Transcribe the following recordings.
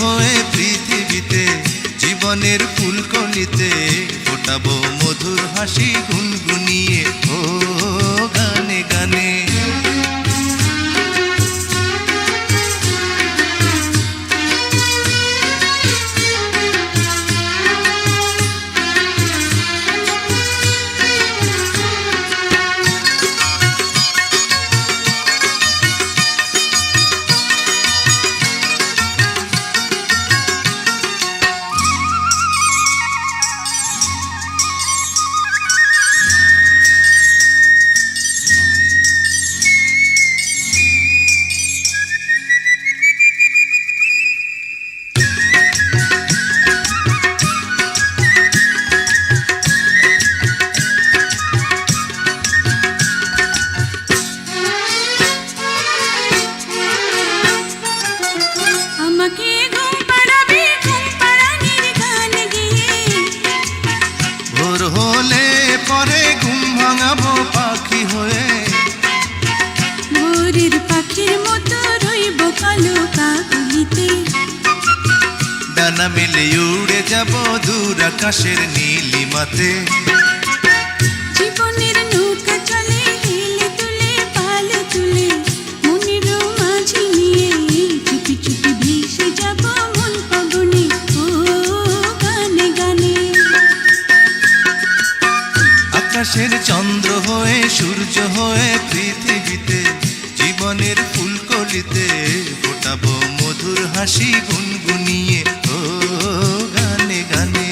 হয়ে পৃথিবীতে জীবনের ফুলকলিতে ফোটাবো মধুর হাসি গুনগুনিয়ে ও গানে গানে। ডানা মেলে উড়ে যাব দূর আকাশের নীলিমাতে। জীবনের নৌকা চলে হেলে তুলে পাল তুলে মনের মাঝি নিয়ে চুপি চুপি ভেসে যাব মন পবনে ও গানে গানে। আকাশের চন্দ্র হয়ে সূর্য হয়ে পৃথিবীতে জীবনের ফুলকলিতে ফোটাবো মধুর হাসি গুনগুনিয়ে ও গানে গানে।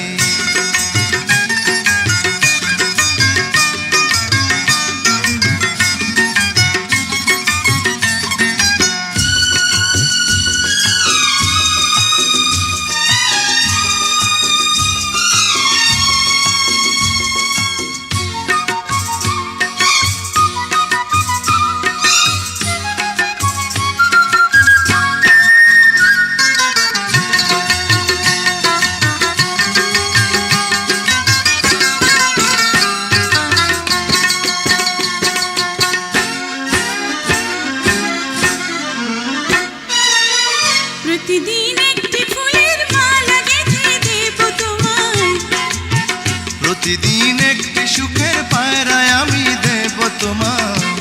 প্রতিদিন একটি ফুলের মালা গেঁথে দেব তোমায়, প্রতিদিন একটি সুখের পায়রায় আমি দেব তোমায়।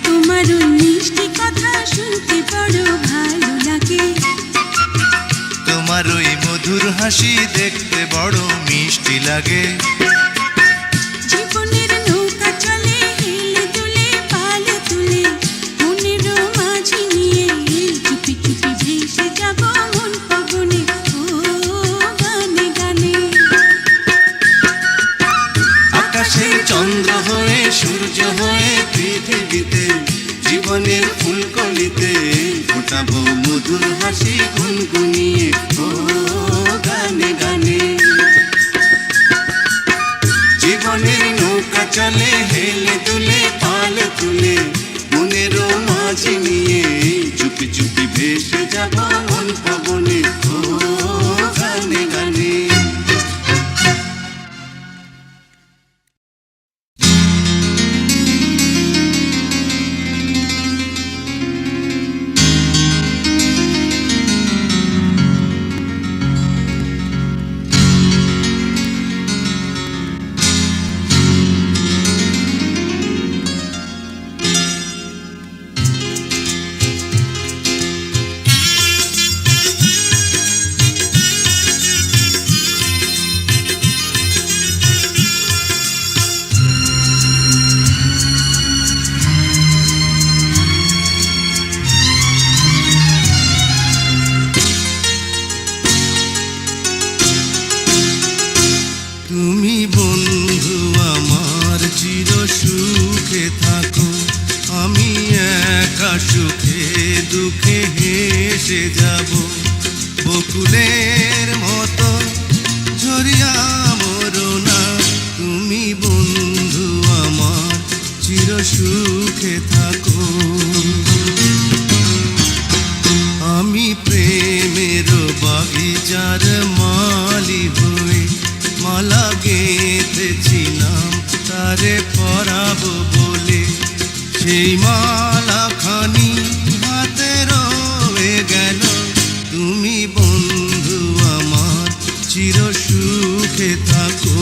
তোমার মিষ্টি কথা শুনতে বড় ভালো লাগে, তোমার ওই মধুর হাসি দেখতে বড় মিষ্টি লাগে। জীবনের নৌকা চলে হেলে তুলে পাল তুলে মনের মাঝি নিয়ে চুপি চুপি ভেসে যাব মন পবনে ও গানে গানে। আকাশের চন্দ্র হয়ে সূর্য হয়ে পৃথিবীতে জীবনের ফুলকলিতে ফোটাবো মধুর হাসি গুনগুনিয়ে ও গানে গানে। জীবনের নৌকা চলে হেলে তুলে পাল তুলে মনের মাঝি নিয়ে চুপি চুপি ভেসে যাব মন পবনে ও গানে গানে। তুমি বন্ধু আমার চির সুখে থাকো, আমি একা সুখে দুঃখে হেসে যাব। বকুলের মতো ঝরিয়া মরো না, তুমি বন্ধু আমার চির সুখে থাকো। আমি প্রেমের বাগিচার মালি হয়ে মালা গেঁথেছিলাম তারে পরাবো বলে, সেই মালা খানি হাতে রয়ে গেল। তুমি তুমি বন্ধু আমার চির সুখে থাকো।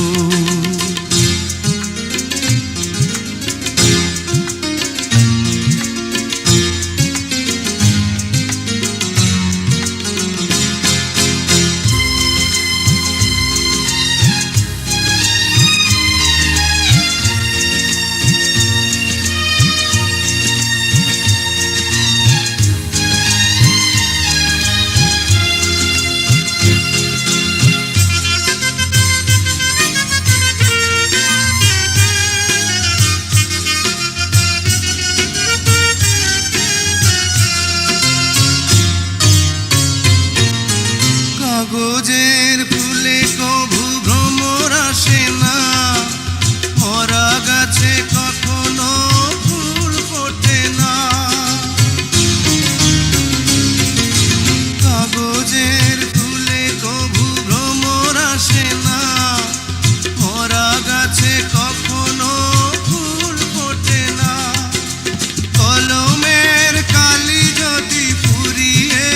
কাগজের ফুলে কভু ভ্রমর আসে না, মরা গাছে কখনো ফুল ফোটে না। কাগজের ফুলে কভু ভ্রমর আসে না, মরা গাছে কখনো ফুল ফোটে না। কলমের কালি যদি ফুরিয়ে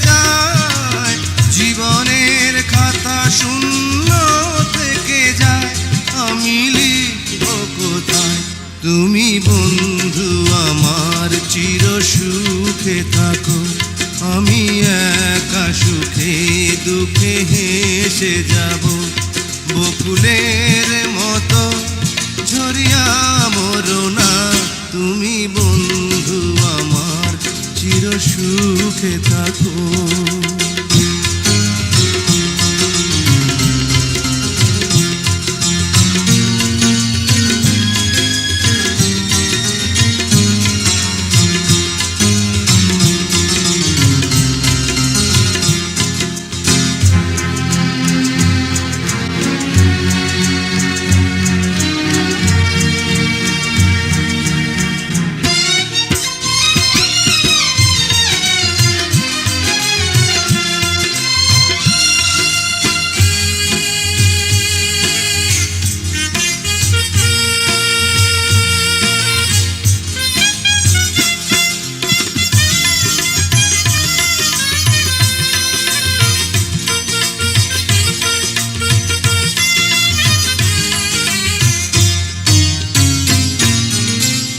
যায়, জীবনের খাতা শূন্য থেকে যায়, আমি লিখব কোথায়? তুমি বন্ধু আমার চির সুখে থাকো, আমি একা সুখে দুঃখে হেসে যাব। বকুলের মতো ঝরিয়া মরো না, তুমি বন্ধু আমার চির সুখে থাকো।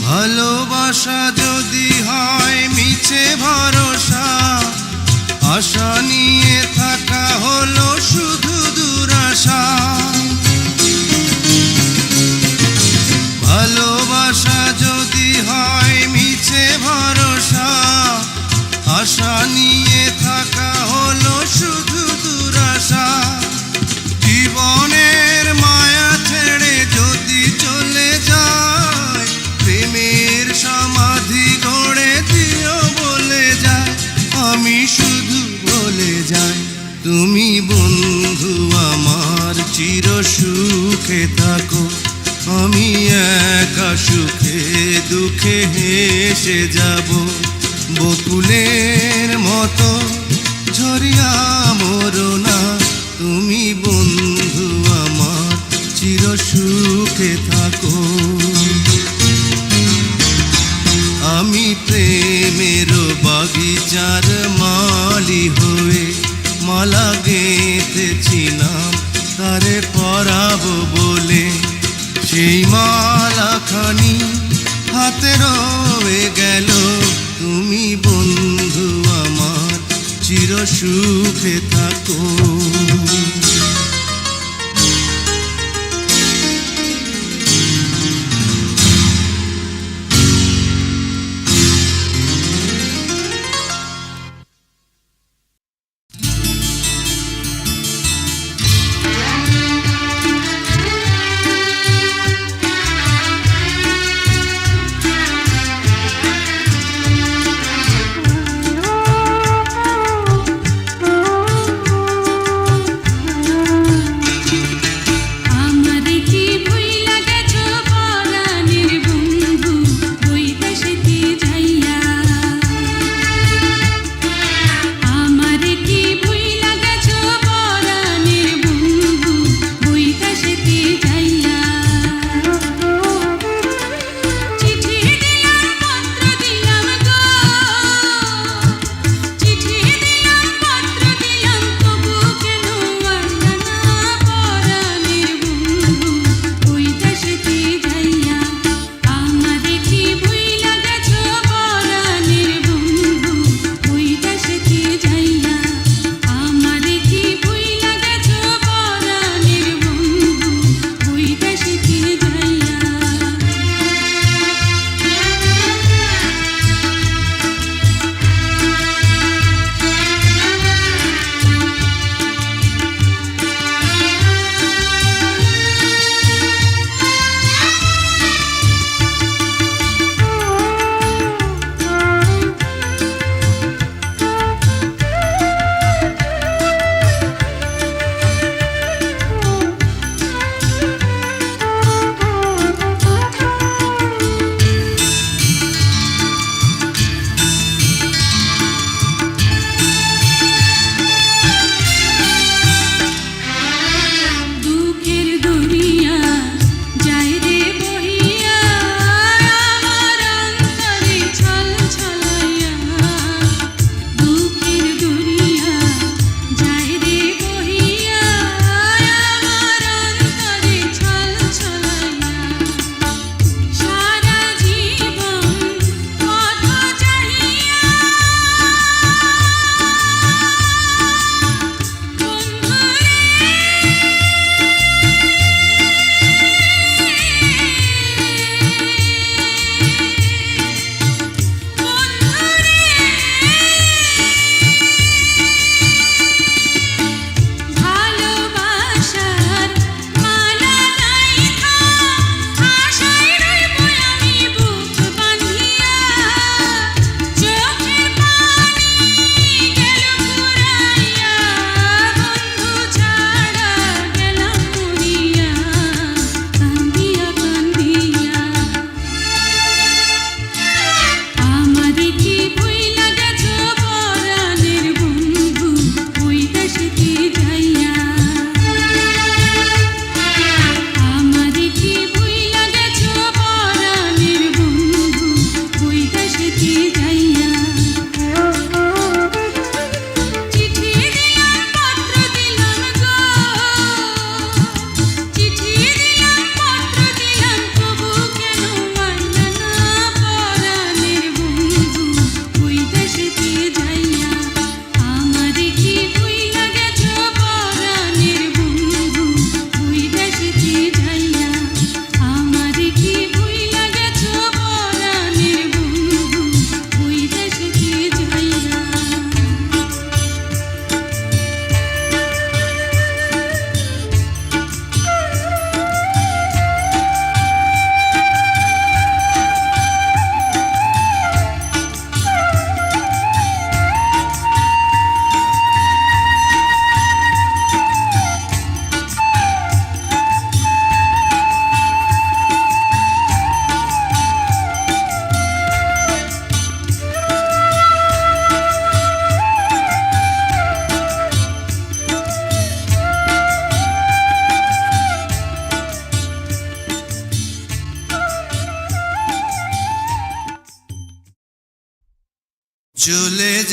ভালোবাসা যদি হয় মিছে ভরসা, আশা নিয়ে থাকা হলো শুধু দুরাশা। ভালোবাসা যদি হয় মিছে ভরসা, আশা নিয়ে থাকা হলো শুধু দুরাশা। জীবনের মায়া ছেড়ে যদি চলে যায়, প্রেমের সমাধি গড়ে দিও বলে যায়, আমি শুধু বলে যাই, তুমি বন্ধু আমার চির সুখে থাকো, আমি একা সুখে দুঃখে হেসে যাব। বকুলের মতো ঝরিয়া মরো না, তুমি বন্ধু আমার চির সুখে থাকো। আমি প্রেমের বাগিচার মালি হয়ে মালা গেঁথেছিলাম তারে পরাবো বলে, সেই মালাখানি হাতে রয়ে গেল, তুমি বন্ধু আমার চির সুখে থাকো।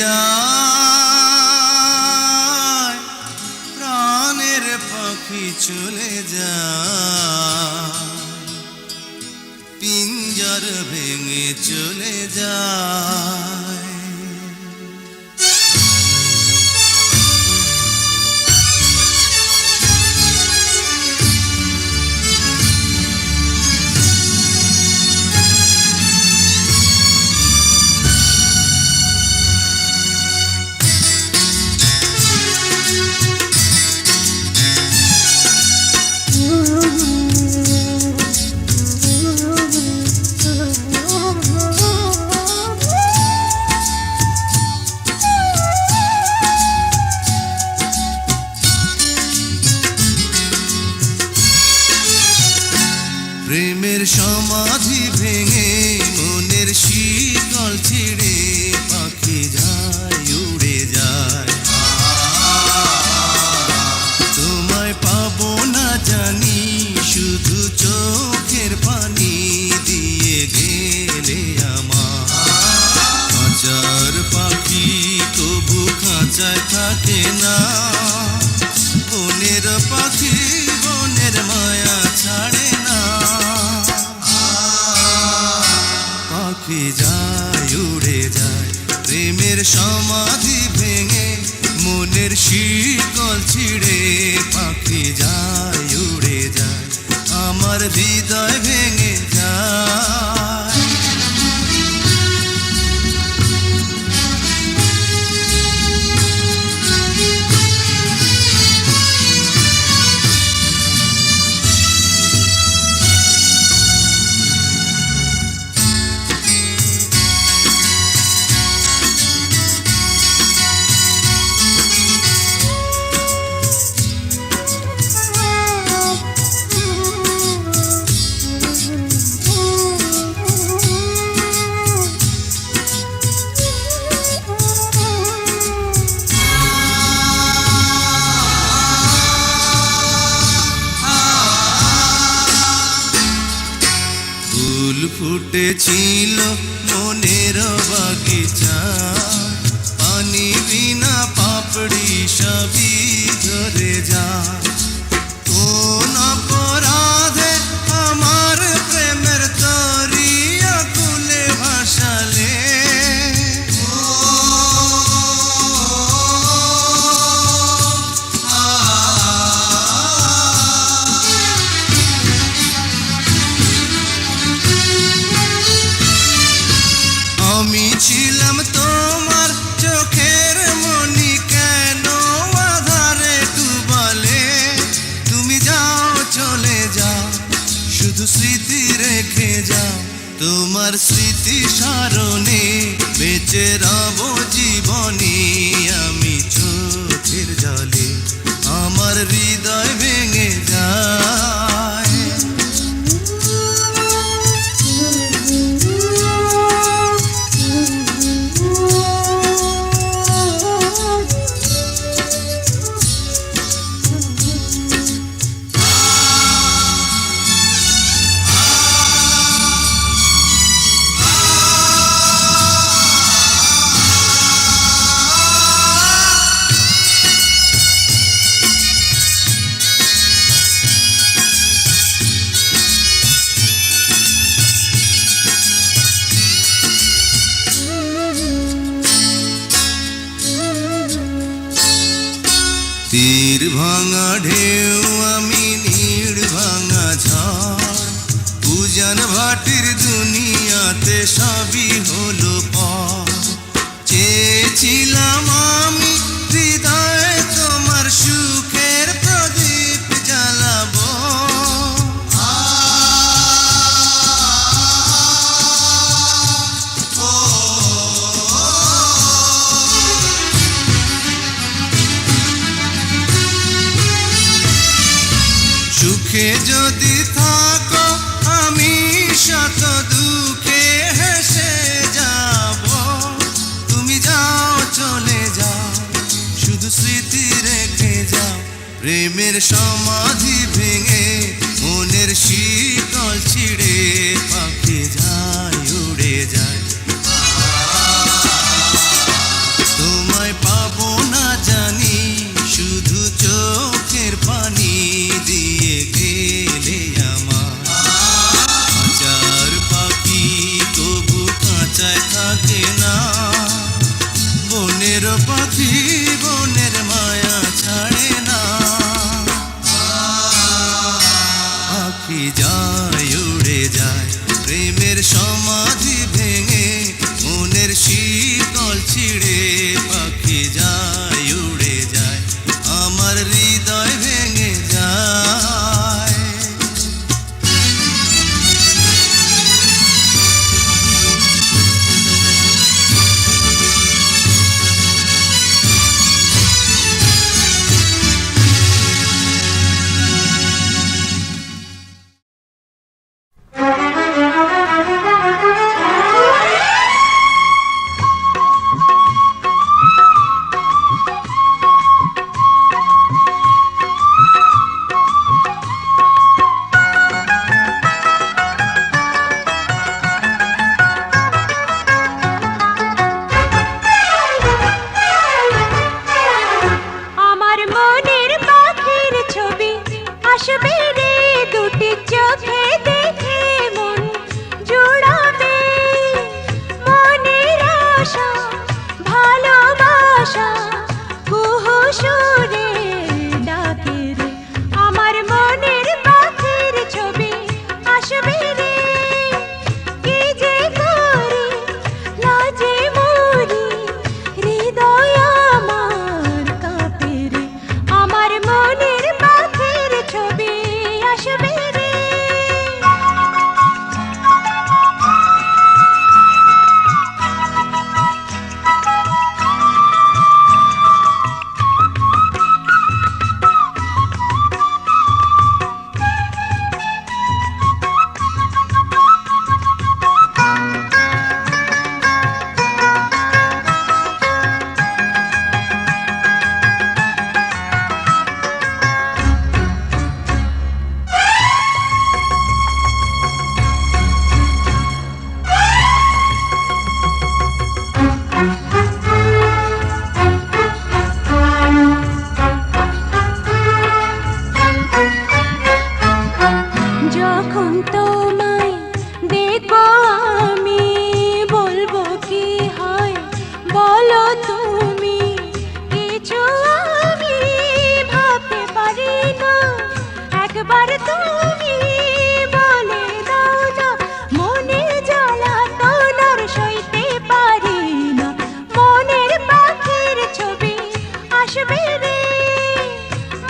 যায়, প্রাণের পাখি চলে যায়, পিঞ্জর ভেঙে চলে যায়। প্রেমের সমাধি ভেঙে মনের শীতল ছিঁড়ে পাখি যায়, উড়ে যায়। তোমায় পাবো না জানি, শুধু চোখের পানি দিয়ে গেলে আমার। খাঁচার পাখি তবু খাঁচায় থাকে না, বনের পাখি বনের মায়া ছাড়ে না। পাখি যায়, উড়ে যায়, প্রেমের সমাধি ভেঙে মনের শিকল ছিঁড়ে পাখি যায়, উড়ে যায়, আমার হৃদয় ভেঙে যায়। ফুল ফুটেছিল মনের বাগিচা, পানি বিনা পাপড়ি সবই ঝরে যায়। কোন অপরাধে আমার প্রেমের তরি আকুলে ভাসালে, আমি ছিলাম তোমার চোখের মনি, কেন আধারে ডুবালে? তুমি যাও, চলে যাও, শুধু স্মৃতি রেখে যাও। তোমার স্মৃতি স্মরণে বেঁচে রব জীবনে আমি। চোখের জলে আমার হৃদয় ভেঙে যায়। তীর ভাঙা ঢেউ আমি, নীড় ভাঙা ঝড়, উজান ভাটির দুনিয়াতে সবই হলো পর। চেয়েছিলাম আমি হৃদয়ে তোমার সুখের প্রদীপ জ্বালাবো, সুখে যদি থাকো আমি শত দুঃখে হেসে যাব। তুমি যাও, চলে যাও, শুধু স্মৃতি রেখে যাও। প্রেমের সমাধি ভেঙে মনের শীতল ছিঁড়ে পাখি যায়, উড়ে যায়।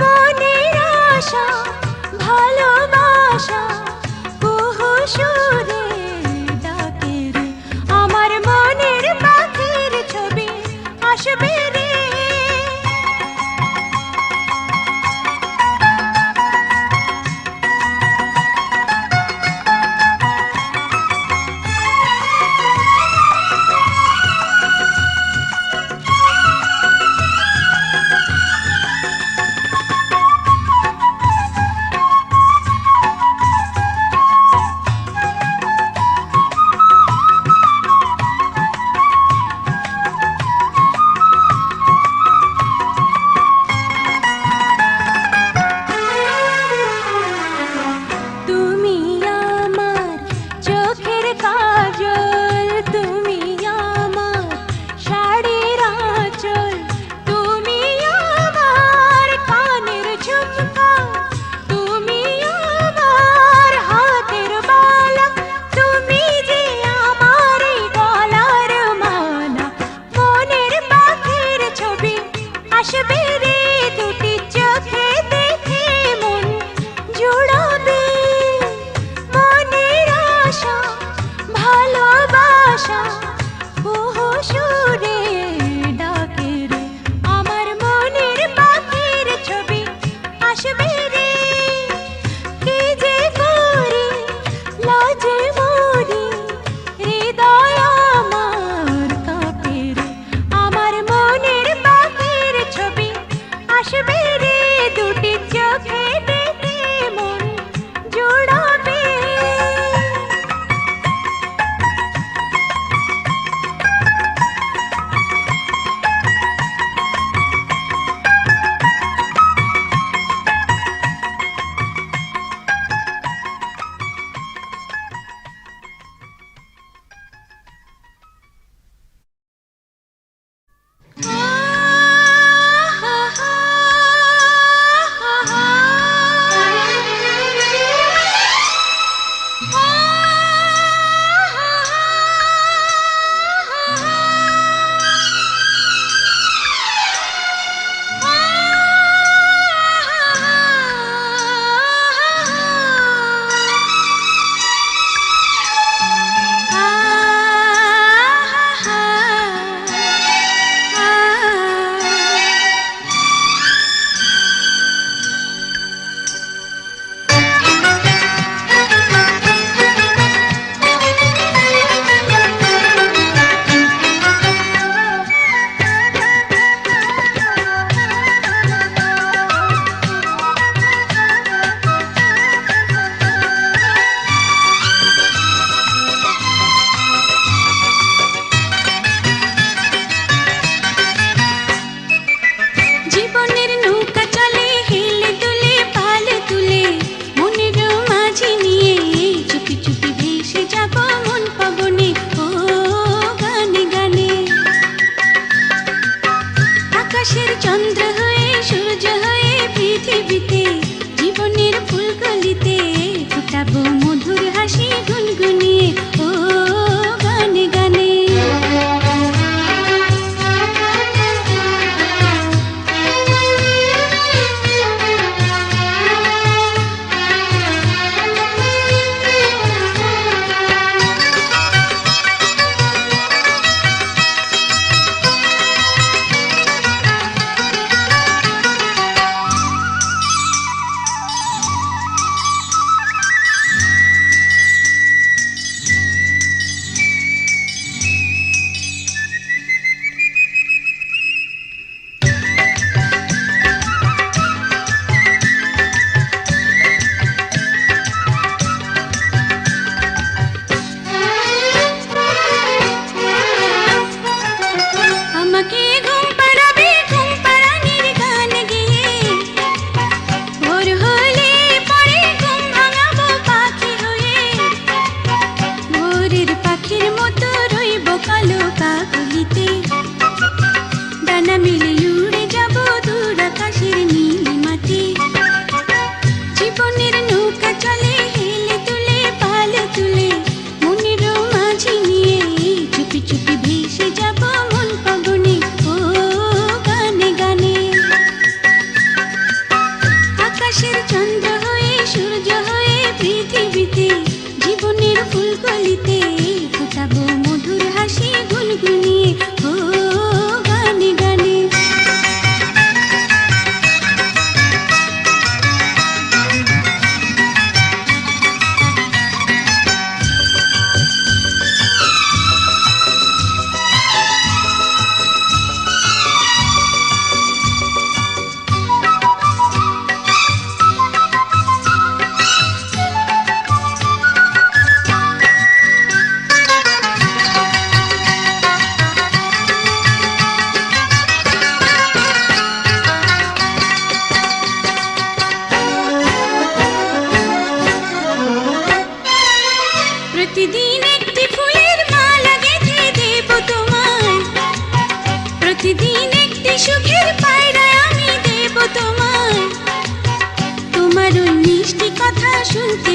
মনের আশা ভালোবাসা কুহু সুরে ডাকে রে আমার মনের পাখির ছবি আসবে রে তুমি আমার চোখের কাজল তুমি আমার শাড়ির আঁচল তুমি আমার কানের ঝুমকা তুমি আমার হাতের বালা তুমি যে আমার এই গলার মালা মনের পাখির ছবি আসবে রে দুটি চোখে দেখে মন জুড়াবে মনের আশা ভালোবাসা কুহু সুরে ডাকে রে আমার মনের পাখির ছবি আসবে রে কি যে করি লাজে মরি হৃদয় আমার কাঁপে রে আমার মনের পাখির ছবি আসবে রে দুটি চোখে দেখে মন জুড়াবে আহা শুনতে